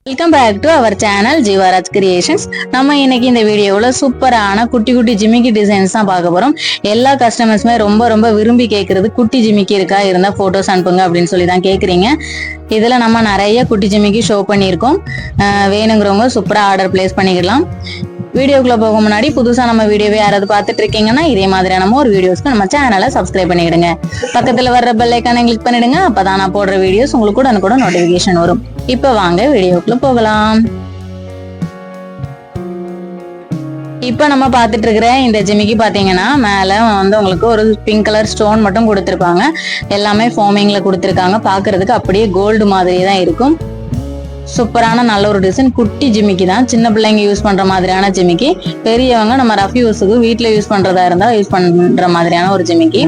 Welcome back to our channel Jeevaraj creations. நம்ம இன்னைக்கு இந்த வீடியோவில் சூப்பரான குட்டி குட்டி ஜிமிக்கி டிசைன்ஸ் தான் பார்க்க போறோம். எல்லா கஸ்டமர்ஸுமே ரொம்ப விரும்பி கேட்கறது குட்டி ஜிமிக்கி இருக்கா, இருந்தா போட்டோஸ் அனுப்புங்க அப்படின்னு சொல்லி தான் கேட்குறீங்க. இதில் நம்ம நிறைய குட்டி ஜிமிக்கி ஷோ பண்ணியிருக்கோம். வேணுங்கிறவங்க சூப்பராக ஆர்டர் பிளேஸ் பண்ணிக்கலாம். வீடியோக்குள்ள போக முன்னாடி புதுசா நம்ம வீடியோவை யாராவது பார்த்துட்டு இருக்கீங்கன்னா இதே மாதிரியான ஒரு வீடியோஸ்க்கு நம்ம சேனலை சப்ஸ்கிரைப் பண்ணிடுங்க. பக்கத்துல வர்ற பெல் ஐகானை கிளிக் பண்ணிடுங்க. அப்பதான் நான் போடுற வீடியோஸ் உங்களுக்கு கூட நோட்டிபிகேஷன் வரும். இப்ப வாங்க வீடியோக்குள்ள போகலாம். இப்ப நம்ம பாத்துட்டு இருக்கிற இந்த ஜிமிக்கி பாத்தீங்கன்னா மேல உங்களுக்கு ஒரு பிங்க் கலர் ஸ்டோன் மட்டும் கொடுத்திருப்பாங்க. எல்லாமே ஃபார்மிங்ல கொடுத்திருக்காங்க. பாக்குறதுக்கு அப்படியே கோல்டு மாதிரியே தான் இருக்கும். சூப்பரான நல்ல ஒரு டிசைன். குட்டி ஜிமிக்கி தான், சின்ன பிள்ளைங்க யூஸ் பண்ற மாதிரியான ஜிமிக்கி. பெரியவங்க நம்ம ரஃப் யூஸுக்கு வீட்டுல யூஸ் பண்றதா இருந்தா யூஸ் பண்ற மாதிரியான ஒரு ஜிமிக்கி.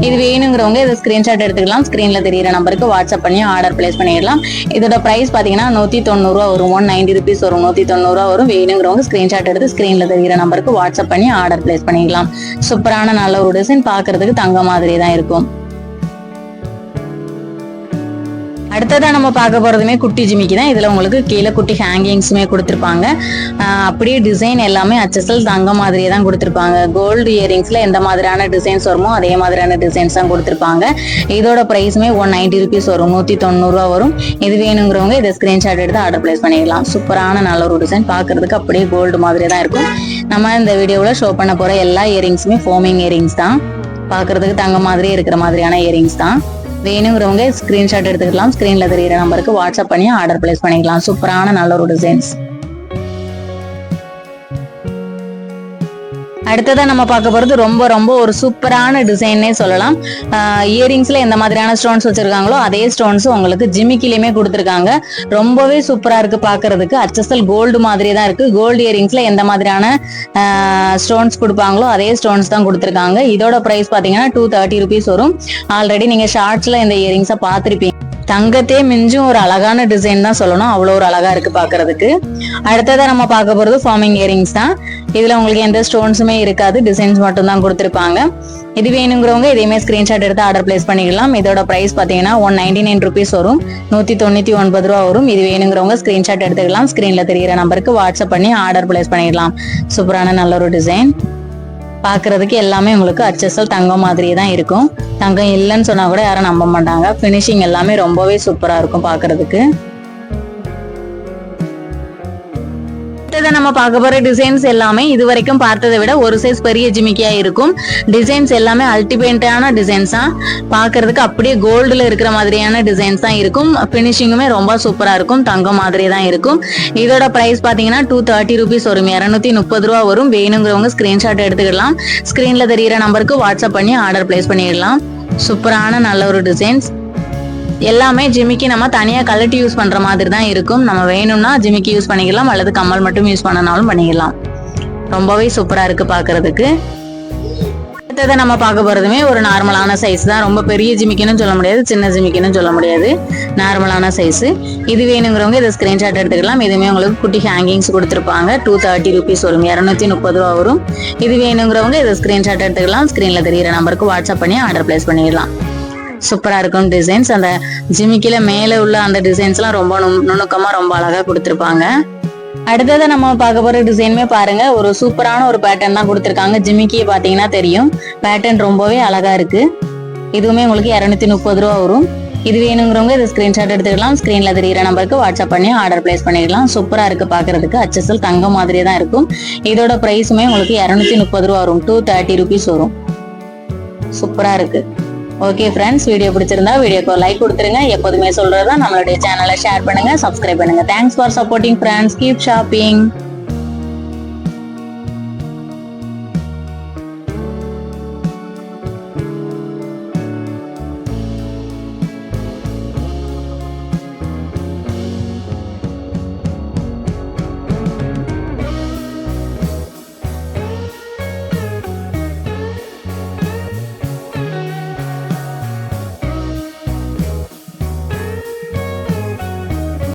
இது வேணுங்கிறவங்க இதை ஸ்கிரீன்ஷாட் எடுத்துக்கலாம். ஸ்கிரீன்ல தெரியிற நம்பருக்கு வாட்ஸ்அப் பண்ணி ஆர்டர் பிளேஸ் பண்ணிடலாம். இதோட பிரைஸ் பாத்தீங்கன்னா 190 ரூபா வரும். 190 rupees வரும். 190 ரூபா வரும். வேணுங்கிறவங்க ஸ்கிரீன்ஷாட் எடுத்து ஸ்கிரீன்ல தெரியிற நம்பருக்கு வாட்ஸ்அப் பண்ணி ஆர்டர் பிளேஸ் பண்ணிடலாம். சூப்பரான நல்ல ஒரு டிசைன். பாக்குறதுக்கு தங்க மாதிரி தான் இருக்கும். அடுத்ததான் நம்ம பார்க்க போறதுமே குட்டி ஜிமிக்கி தான். இதுல உங்களுக்கு கீழே குட்டி ஹேங்கிங்ஸுமே கொடுத்துருப்பாங்க. அப்படியே டிசைன் எல்லாமே HSL தங்க மாதிரியே தான் கொடுத்துருப்பாங்க. கோல்டு இயரிங்ஸ்ல எந்த மாதிரியான டிசைன்ஸ் வருமோ அதே மாதிரியான டிசைன்ஸ் தான் கொடுத்துருப்பாங்க. இதோட பிரைஸுமே 190 rupees வரும். 190 ரூபா வரும். இது வேணுங்கிறவங்க இதை ஸ்கிரீன்ஷாட் எடுத்து ஆர்டர் பிளேஸ் பண்ணிடலாம். சூப்பரான நல்ல ஒரு டிசைன். பாக்குறதுக்கு அப்படியே கோல்டு மாதிரியே தான் இருக்கும். நம்ம இந்த வீடியோவில் ஷோ பண்ண போற எல்லா இயரிங்ஸுமே ஃபோமிங் இயரிங்ஸ் தான். பாக்குறதுக்கு தங்க மாதிரியே இருக்கிற மாதிரியான இயரிங்ஸ் தான். வேணுங்கிறவங்க ஸ்கிரீன்ஷாட் எடுத்துக்கலாம். ஸ்கிரீன்ல தெரியிற நம்பருக்கு வாட்ஸ்அப் பண்ணி ஆர்டர் பிளேஸ் பண்ணிக்கலாம். சூப்பரான நல்ல ஒரு டிசைன்ஸ். அடுத்ததா நம்ம பார்க்க போறது ரொம்ப ஒரு சூப்பரான டிசைன்னே சொல்லலாம். இயரிங்ஸ்ல எந்த மாதிரியான ஸ்டோன்ஸ் வச்சிருக்காங்களோ அதே ஸ்டோன்ஸ் உங்களுக்கு ஜிமிக்கிலயுமே கொடுத்துருக்காங்க. ரொம்பவே சூப்பரா இருக்கு பாக்குறதுக்கு. HSL கோல்டு மாதிரியே தான் இருக்கு. கோல்டு இயரிங்ஸ்ல எந்த மாதிரியான ஸ்டோன்ஸ் கொடுப்பாங்களோ அதே ஸ்டோன்ஸ் தான் கொடுத்துருக்காங்க. இதோட பிரைஸ் பாத்தீங்கன்னா 230 rupees வரும். ஆல்ரெடி நீங்க ஷார்ட்ஸ்ல இந்த இயரிங்ஸை பார்த்திருப்பீங்க. தங்கத்தே மிஞ்சும் ஒரு அழகான டிசைன் தான் சொல்லணும். அவ்வளோ ஒரு அழகா இருக்கு பாக்குறதுக்கு. அடுத்ததா நம்ம பார்க்க போறது ஃபார்மிங் இயரிங்ஸ் தான். இதுல உங்களுக்கு எந்த ஸ்டோன்ஸுமே இருக்காது. டிசைன்ஸ் மட்டும் தான் கொடுத்துருப்பாங்க. இது வேணுங்கிறவங்க இதையுமே ஸ்கிரீன்ஷாட் எடுத்து ஆர்டர் பிளேஸ் பண்ணிக்கலாம். இதோட பிரைஸ் பாத்தீங்கன்னா 199 rupees வரும். 199 ரூபா வரும். இது வேணுங்கிறவங்க ஸ்கிரீன்ஷாட் எடுத்துக்கலாம். ஸ்கிரீன்ல தெரியிற நம்பருக்கு வாட்ஸ்அப் பண்ணி ஆர்டர் பிளேஸ் பண்ணிடலாம். சூப்பரான நல்ல ஒரு டிசைன். பாக்குறதுக்கு எல்லாமே உங்களுக்கு HSL தங்கம் மாதிரியே தான் இருக்கும். தங்கம் இல்லைன்னு சொன்னா கூட யாரும் நம்ப மாட்டாங்க. பினிஷிங் எல்லாமே ரொம்பவே சூப்பரா இருக்கும் பாக்குறதுக்கு. நம்ம பார்க்க போற டிசைன்ஸ் எல்லாமே இது வரைக்கும் பார்த்ததை விட ஒரு சைஸ் பெரிய ஜிமிக்கியா இருக்கும். டிசைன்ஸ் எல்லாமே அல்டிமேட்டான டிசைன்ஸ் தான். பாக்குறதுக்கு அப்படியே கோல்டுல இருக்கிற மாதிரியான டிசைன்ஸ் தான் இருக்கும். பினிஷிங்குமே ரொம்ப சூப்பரா இருக்கும். தங்கம் மாதிரி தான் இருக்கும். இதோட பிரைஸ் பாத்தீங்கன்னா 230 rupees வரும். 230 ரூபா வரும். வேணுங்கிறவங்க ஸ்கிரீன்ஷாட் எடுத்துக்கலாம். ஸ்கிரீன்ல தெரியிற நம்பருக்கு வாட்ஸ்அப் பண்ணி ஆர்டர் பிளேஸ் பண்ணிடலாம். சூப்பரான நல்ல ஒரு டிசைன்ஸ். எல்லாமே ஜிமிக்கி நம்ம தனியா கலட்டி யூஸ் பண்ற மாதிரி தான் இருக்கும். நம்ம வேணும்னா ஜிமிக்கி யூஸ் பண்ணிக்கலாம், அல்லது கம்மல் மட்டும் யூஸ் பண்ணனாலும் பண்ணிக்கலாம். ரொம்பவே சூப்பரா இருக்கு பாக்குறதுக்கு. அடுத்ததை நம்ம பார்க்க போறதுமே ஒரு நார்மலான சைஸ் தான். ரொம்ப பெரிய ஜிமிக்கின்னு சொல்ல முடியாது, சின்ன ஜிமிக்கின்னு சொல்ல முடியாது. நார்மலான சைஸ். இது வேணுங்கிறவங்க இதை ஸ்கிரீன்ஷாட் எடுத்துக்கலாம். இதுவுமே உங்களுக்கு குட்டி ஹேங்கிங்ஸ் கொடுத்துருப்பாங்க. 230 rupees வரும். 230 ரூபா வரும். இது வேணுங்கிறவங்க இதை ஸ்கிரீன்ஷாட் எடுத்துக்கலாம். ஸ்கிரீன்ல தெரியிற நம்பருக்கு வாட்ஸ்அப் பண்ணி ஆர்டர் பிளேஸ் பண்ணிடலாம். சூப்பரா இருக்கும் டிசைன்ஸ். அந்த ஜிமிக்கில மேல உள்ள அந்த டிசைன்ஸ் எல்லாம் ரொம்ப நுணுக்கமா ரொம்ப அழகா கொடுத்துருப்பாங்க. அடுத்ததை நம்ம பார்க்க போற டிசைனுமே பாருங்க. ஒரு சூப்பரான ஒரு பேட்டர்ன் தான் கொடுத்துருக்காங்க. ஜிமிக்கியை பாத்தீங்கன்னா தெரியும். பேட்டர்ன் ரொம்பவே அழகா இருக்கு. இதுவுமே உங்களுக்கு 230 ரூபா வரும். இது வேணுங்கிறவங்க இதை ஸ்கிரீன்ஷாட் எடுத்துக்கலாம். ஸ்கிரீன்ல தெரியிற நம்பருக்கு வாட்ஸ்அப் பண்ணி ஆர்டர் பிளேஸ் பண்ணிடலாம். சூப்பரா இருக்கு பாக்குறதுக்கு. HSL தங்கம் மாதிரியே தான் இருக்கும். இதோட பிரைஸுமே உங்களுக்கு 230 ரூபா வரும். 230 rupees வரும். சூப்பரா இருக்கு. ஓகே ஃப்ரெண்ட்ஸ், வீடியோ பிடிச்சிருந்தா வீடியோக்கு லைக் கொடுத்துருங்க. எப்போதுமே சொல்றதா நம்மளுடைய சேனலை ஷேர் பண்ணுங்க, சப்ஸ்கிரைப் பண்ணுங்க. Thanks for supporting friends. Keep shopping.